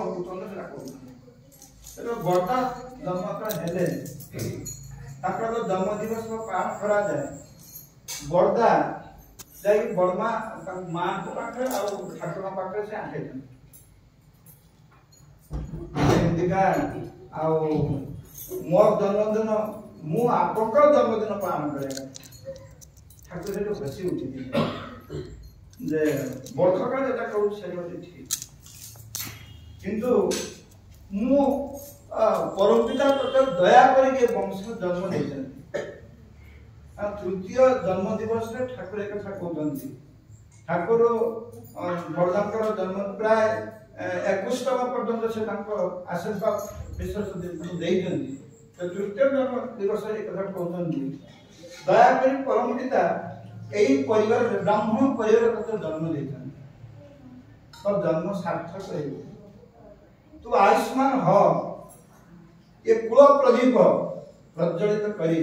प्रभुचंद्र बर्दा जन्मता हेले जन्म दिवस पालन करा जाए बर्दा जाई बर्मा मां को पाखे आ ठाकुर पाखे से आखे एंदिका आ मोर जन्मदिन मु आपनकर जन्मदिन पालन करे ठाकुर से हसी उठी जे बर्खका जेटा कहू से ठीक किंतु मु परम पिता तो दया करके वंश जन्म देछन तृतीय जन्म दिवस रे ठाकुर एक कथा कहउछन्ती ठाकुर बर्दांकर जन्म प्राय 21तम पर्यंत से तांको आशीर्वाद विशेष देइछन्ती तो तृतीय जन्म दिवस रे कथा कहउछन्ती दया करी परम पिता एई परिवार ब्राह्मण परिवार को जन्म देछन तो जन्म सार्थक है तू आयुष्मान हो ये कुल प्रदीप प्रज्वलित करी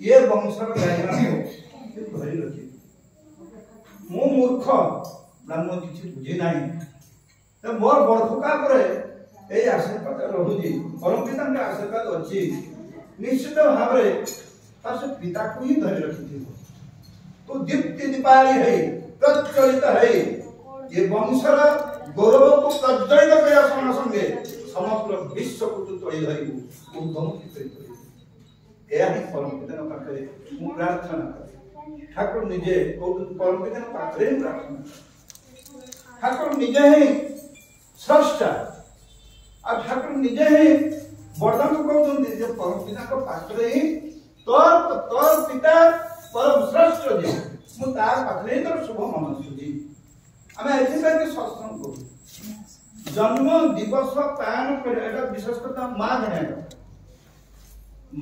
ये वंशर गायना को धरी रखी मु मूर्ख ब्राह्मण किछि बुझी नाही तो मोर बर्खका परे ए आशीर्वाद रहुजी परम पिता के आशीर्वाद अछि निश्चित भाव रे तासे पिता को ही धरी रखी तो दीप्ति दीपाली है प्रज्वलित है ये वंशर गौरव को प्रज्वलित करया संगे समग्र विश्व को तू तोड़ी धरिबू उद्गम चित्रित करिबू एया ही परम पिता पाखरे मु प्रार्थना करे ठाकुर निजे को परम पिता पाखरे प्रार्थना ठाकुर निजे ही स्रष्टा और ठाकुर निजे ही वरदान को कहउछन्ती जे परम पिता को पाखरे ही तोर पिता परम श्रेष्ठ जे मु तार पाखरे तो शुभ मनसुजी हमें ऐसे करके सत्संग करू जन्म दिवस पालन कर एटा विशेष करता मां जने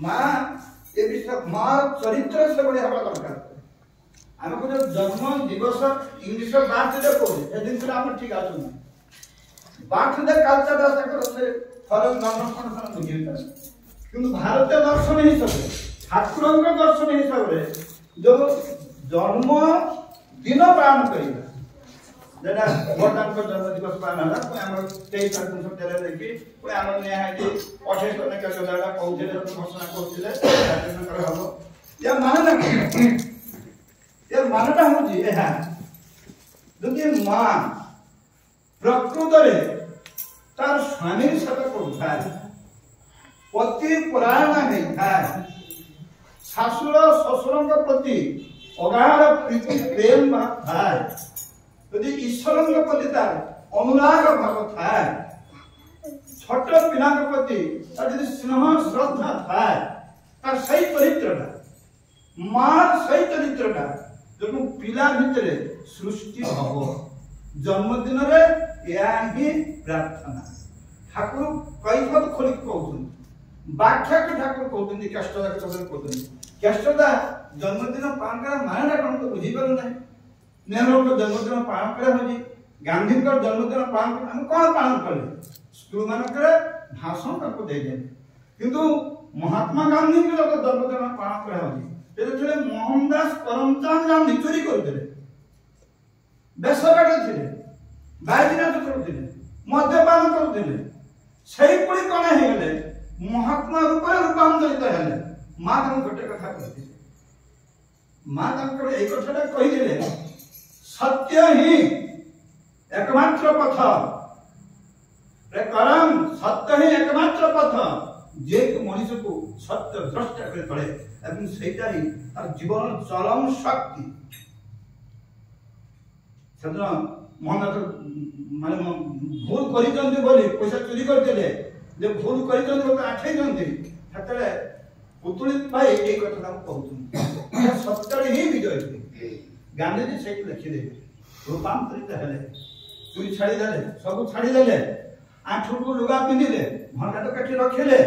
मां ये विषय मां चरित्र से बड़े हवा दरकार हम को जन्म दिवस इंग्लिश बर्थडे को ए दिन से हम ठीक आछन बर्थडे कल्चर दासा कर से फरक नाम कोन बुझिता किंतु भारतीय दर्शन ही सब ठाकुर का दर्शन ही सब रे जो जन्म दिन पालन करिबा जेटा वर्तमान को जन्म दिवस पालन होला कोई हमर 23 तारिख को तेरे देखि कोई हमर ने है कि 28 को के जोड़ा कहउछे तो घोषणा करथिले आयोजन कर हबो या मानना ये मानना हो जी ए जदि मां प्रकृत रे तार स्वामी सत को उठाए पति पुराण है थाए शाशुर ससुर के प्रति अगाध प्रीति प्रेम थाए यदि ईश्वर के प्रति तार अनुराग भाव थाए छोट पिला के प्रति तार यदि स्नेह श्रद्धा थाए तार सही चरित्रटा मार सही चरित्रटा जो पिला भितरे सृष्टि हबो जन्मदिन रे या ही प्रार्थना ठाकुर कैफत खोली कहउछन व्याख्या के ठाकुर कहउछन कष्टदा के सब कहउछन कष्टदा जन्मदिन पालन करा मानेटा कोन तो बुझी पारु नै नेहरू को जन्मदिन पालन करे होजी गांधी को जन्मदिन पालन हम कोन पालन करे स्कूल मान करे भाषण को दे दे किंतु महात्मा गांधी के जन्मदिन पालन करे होजी तेरे मोहनदास करमचंद गांधी चोरी करते बेसरकार थे बायदिनाथ करते मद्यपान करते से कौन है महात्मा रूप रूपांतरित है माँ गोटे कथा कहते माँ एक कथा कहीदे सत्य ही एकमात्र पथ करम सत्य ही एकमात्र पथ जे मनुष्य को सत्य द्रष्टा कर तले एवं सेटा ही तार जीवन चरम शक्ति सदन मोहनदास माने भूल करितंती बोली पैसा चोरी करते जे भूल करितंती लोक आठै जंती हतले पुतुली भाई ए कथा कहउछन सत्य ही विजय गांधी जी सेट लिखि दे रूपांतरित हेले चुरी छाड़ी देले सब छाड़ी देले आठु को लुगा पिंदी दे घंटा तो काटी रखिले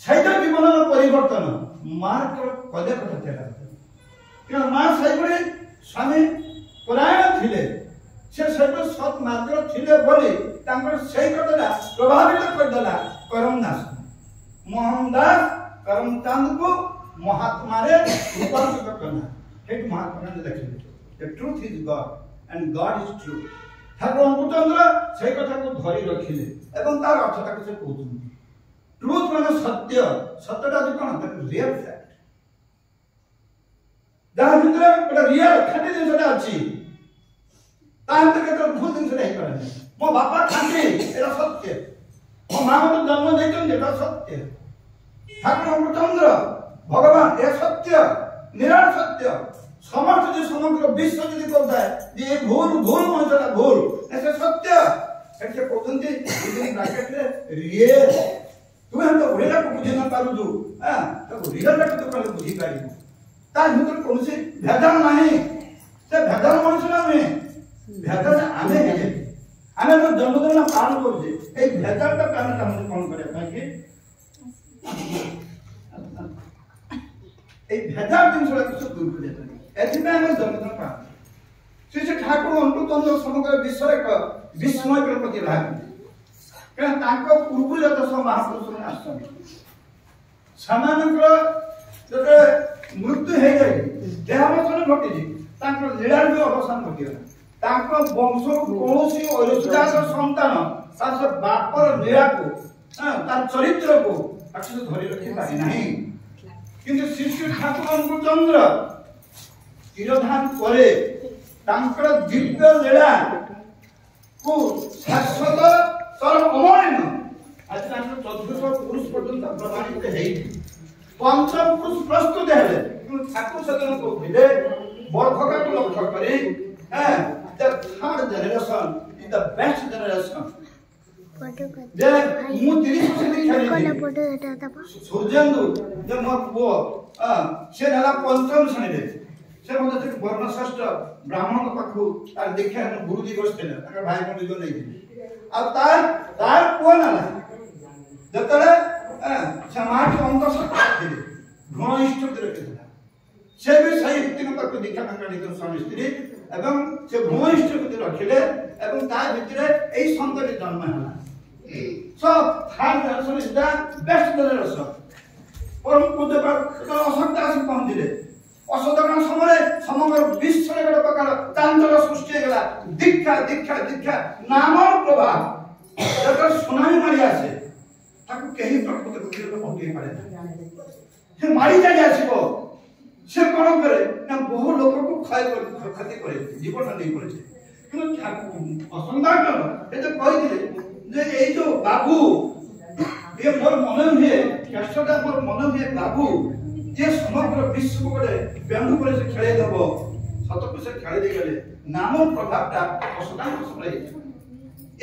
सैदा जीवन परिवर्तन मार कदे कथा तेरा कि मां सैगुड़ी स्वामी परायण थिले से सब सत मार्ग थिले बोली तांकर सही कथा प्रभावित कर देला करमदास मोहनदास करमचंद को महात्मा रे रूपांतरित करना हे महात्मा ने देखिले the truth is God and God is true Thakur Ramchandra सही कथा को धरी रखिले एवं तार अर्थता को से कहउछन ट्रुथ माने सत्य सत्यटा जे कोन रियल फैक्ट जहाँ भितर गोटे रियल खाटी जिनसा अच्छी तांतर के भूल जिनसा नहीं पारे मो बापा खाटी एटा सत्य मो माँ मत जन्म देछन एटा सत्य ठाकुर अमृतचंद्र भगवान ए सत्य निराट सत्य समस्त जो समग्र विश्व यदि कहता है ये भूल भूल मनुष्य भूल ऐसे सत्य ऐसे कहते हैं ब्रैकेट रे रियल तुम्हें हम तो ओडेला को बुझी ना पारू जो हां तो रियल को तो कल बुझी पारी ता भीतर कौन से भेदन नहीं से भेदन मनुष्य ना में भेदन आमे है आमे तो जन्मदिन पालन करू जे ए भेदन का कारण हम कोन करे पाके ए भेदन दिन छोड़ा कुछ दूर कर देता एथिबे हम जन्मदिन पालन श्री ठाकुर अमृतचंद्र समग्र विश्व एक विस्मय कर प्रति भाग कारण ताको पूर्व जत सब महापुरुष ने आसन सामान्य जते मृत्यु हो जाए देहावसान घटी लीला भी अवसान घटीगला वंश कौन अरुदास सन्तान तार बापर लीला को तार चरित्र को अच्छे धरी रखी पारि नहीं किंतु श्री श्री ठाकुर अमृतचंद्र तिरोधान करे दिव्य लीला को शाश्वत तर अमलिन आज 1400 पुरुष पर्यंत प्रमाणित है पंचम पुरुष प्रस्तुत है ठाकुर सदन को भिले बरखका को लक्ष्य करे the third generation is the best generation जे मु 30 वर्ष देखा सूर्येंदु जे मोर पुओ से नला पंचम श्रेणी रे से मते वर्ण श्रेष्ठ ब्राह्मण को पाखु तार देखा गुरुजी बसते तार भाई पंडित जो नहीं अब तार पुओ नला जतले समाज अंत सत्ता थे गुण इष्ट रखिଥିଲା से भी सही व्यक्तिगत को दीक्षा निज स्वामी स्त्री एवं से गुण इष्ट को रखिले एवं ता भितरे एई संतति जन्म हला so third generation is the best generation परम पूज्य पर अशोक दास पहुंचले अशोक दास समय समग्र विश्व रे एक प्रकार चांचल्य सृष्टि गला दीक्षा दीक्षा दीक्षा नाम प्रभाव जकर सुनामी मारी आसे ताको केही प्रकृति को किरो पहुंचे पारे से मारी जाय आसीबो से कोन करे ना बहु लोक को क्षति करे जीवन नहीं करे किंतु असंदान ए तो कहि दिले जे ए जो बाबू ये मोर मन हुए कष्टटा मोर मन हुए बाबू ये समग्र विश्व को बेंडू करे से खेले देबो सत को से खेले दे गेले नाम प्रभावटा असंदान सप्लाई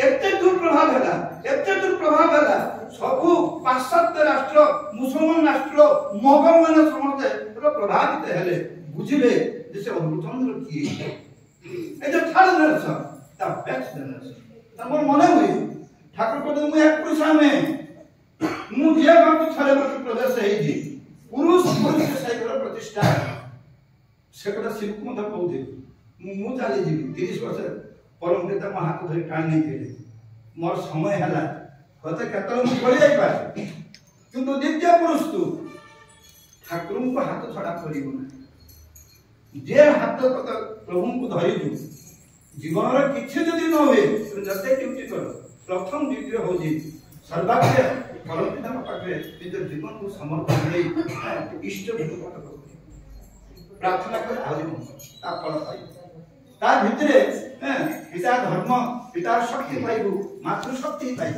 एते दुर्प्रभाव हैला सबु पाश्चात्य राष्ट्र मुसलमान राष्ट्र मोगल मान समस्ते प्रभावित हेले बुझिले जैसे अमृतचंद्र किए ए जो थर्ड जनरेशन ता बेस्ट जनरेशन तमर मने हुई ठाकुर को मु एक पुरुष में मु जे बात थरे बात प्रदेश है जी पुरुष पुरुष साइकर प्रतिष्ठा सेकटा शिल्प मत कहू मु चाली जी 30 वर्ष परम पिता मो हाथ धरि टाणी नहीं थे मोर समय हला होते केतल मु पड़ी जाई पाए किंतु दिव्य पुरुष तू ठाकुर को हाथ छड़ा करियो ना जे हाथ प्रभु को धरि दु जीवन रे किछि जदि न होए तो जते ड्यूटी कर प्रथम ड्यूटी हो जी सर्वाग्र परम पिता पाखरे निज जीवन को समर्पण दे इष्ट को प्रार्थना कर आदि ता फल पाई ता भितरे पिता धर्म पिता शक्ति पाइबु मातृ शक्ति पाइबु।